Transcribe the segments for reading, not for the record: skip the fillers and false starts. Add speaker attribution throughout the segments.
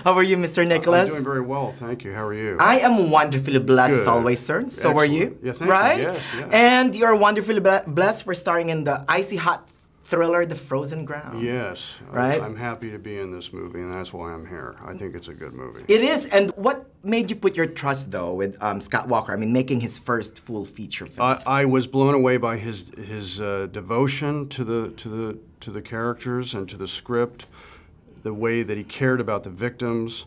Speaker 1: How are you, Mr. Nicholas?
Speaker 2: I'm doing very well, thank you. How are you?
Speaker 1: I am wonderfully blessed as
Speaker 2: Good.
Speaker 1: always, sir. So
Speaker 2: Excellent.
Speaker 1: are you?
Speaker 2: Yeah, thank
Speaker 1: right?
Speaker 2: you. Yes, yes.
Speaker 1: And you're wonderfully blessed for starring in the icy-hot thriller, The Frozen Ground.
Speaker 2: Yes.
Speaker 1: Right?
Speaker 2: I'm happy to be in this movie, and that's why I'm here. I think it's a good movie.
Speaker 1: It is. And what made you put your trust, though, with Scott Walker? I mean, making his first full feature film.
Speaker 2: I was blown away by his devotion to the characters and to the script, the way that he cared about the victims,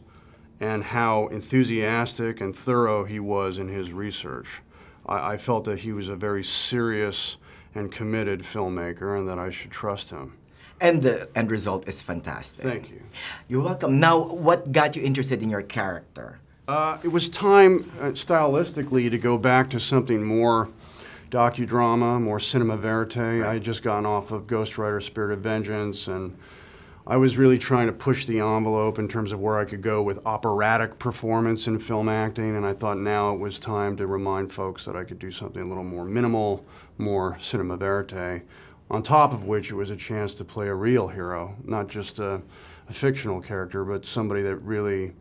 Speaker 2: and how enthusiastic and thorough he was in his research. I felt that he was a very serious and committed filmmaker, and that I should trust him.
Speaker 1: And the end result is fantastic.
Speaker 2: Thank you.
Speaker 1: You're welcome. Now, what got you interested in your character?
Speaker 2: It was time, stylistically, to go back to something more docudrama, more cinema verite. Right. I had just gotten off of Ghost Rider: Spirit of Vengeance, and I was really trying to push the envelope in terms of where I could go with operatic performance in film acting, and I thought now it was time to remind folks that I could do something a little more minimal, more cinema verite, on top of which it was a chance to play a real hero, not just a fictional character, but somebody that really,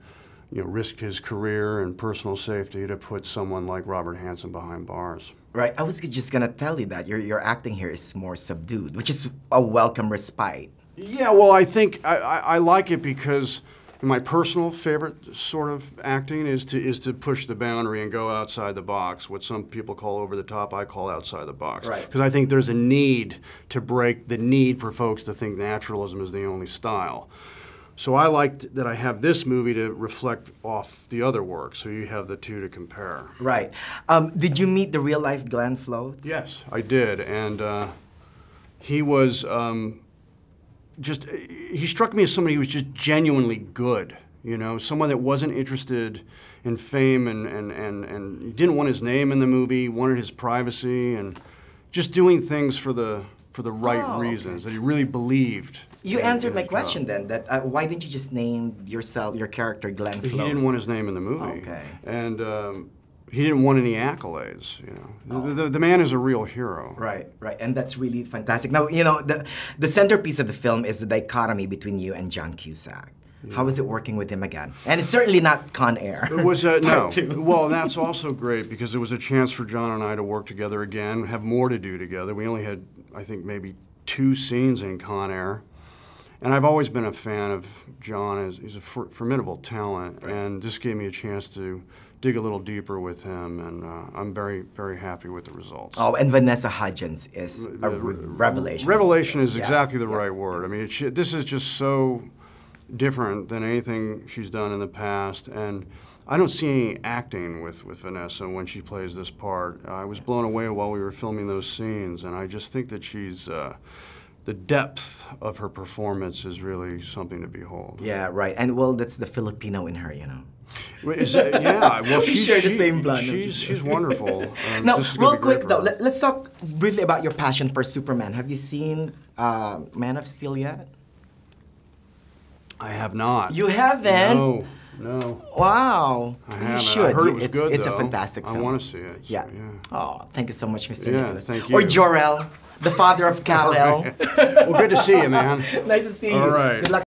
Speaker 2: you know, risked his career and personal safety to put someone like Robert Hansen behind bars.
Speaker 1: Right, I was just gonna tell you that your acting here is more subdued, which is a welcome respite.
Speaker 2: Yeah, well, I think I like it because my personal favorite sort of acting is to push the boundary and go outside the box. What some people call over the top, I call outside the box.
Speaker 1: Right.
Speaker 2: Because I think there's a need to break the need for folks to think naturalism is the only style. So I liked that I have this movie to reflect off the other work, so you have the two to compare.
Speaker 1: Right. Did you meet the real-life Glen Float?
Speaker 2: Yes, I did, and he was he struck me as somebody who was just genuinely good, you know, someone that wasn't interested in fame and didn't want his name in the movie, wanted his privacy, and just doing things for the right reasons, that he really believed.
Speaker 1: You answered my question then, that why didn't you just name your character Glen Float?
Speaker 2: He didn't want his name in the movie.
Speaker 1: Okay.
Speaker 2: And he didn't want any accolades, you know. The man is a real hero.
Speaker 1: Right, right, and that's really fantastic. Now, you know, the centerpiece of the film is the dichotomy between you and John Cusack. Yeah. How was it working with him again? And it's certainly not Con Air.
Speaker 2: It was, no. Well, that's also great because it was a chance for John and I to work together again, have more to do together. We only had, I think, maybe 2 scenes in Con Air. And I've always been a fan of John. He's a formidable talent, right. And this gave me a chance to dig a little deeper with him, and I'm very, very happy with the results.
Speaker 1: Oh, and Vanessa Hudgens is a revelation.
Speaker 2: Revelation is exactly the right word. I mean, this is just so different than anything she's done in the past, and I don't see any acting with Vanessa when she plays this part. I was blown away while we were filming those scenes, and I just think that she's the depth of her performance is really something to behold.
Speaker 1: Yeah, right. And well, that's the Filipino in her, you know.
Speaker 2: Yeah, well,
Speaker 1: we share the same blood.
Speaker 2: She's wonderful.
Speaker 1: Now, real quick though, let's talk briefly about your passion for Superman. Have you seen Man of Steel yet?
Speaker 2: I have not.
Speaker 1: You haven't?
Speaker 2: No, no.
Speaker 1: Wow.
Speaker 2: I haven't.
Speaker 1: You should.
Speaker 2: I heard it was good,
Speaker 1: It's
Speaker 2: though.
Speaker 1: a fantastic film.
Speaker 2: I want to see it. So,
Speaker 1: yeah. Oh, thank you so much, Mr. Nicholas.
Speaker 2: Thank you.
Speaker 1: Or Jor-El, the father of Kal-El.
Speaker 2: Well, good to see you, man.
Speaker 1: Nice to see you.
Speaker 2: All right.
Speaker 1: Good luck.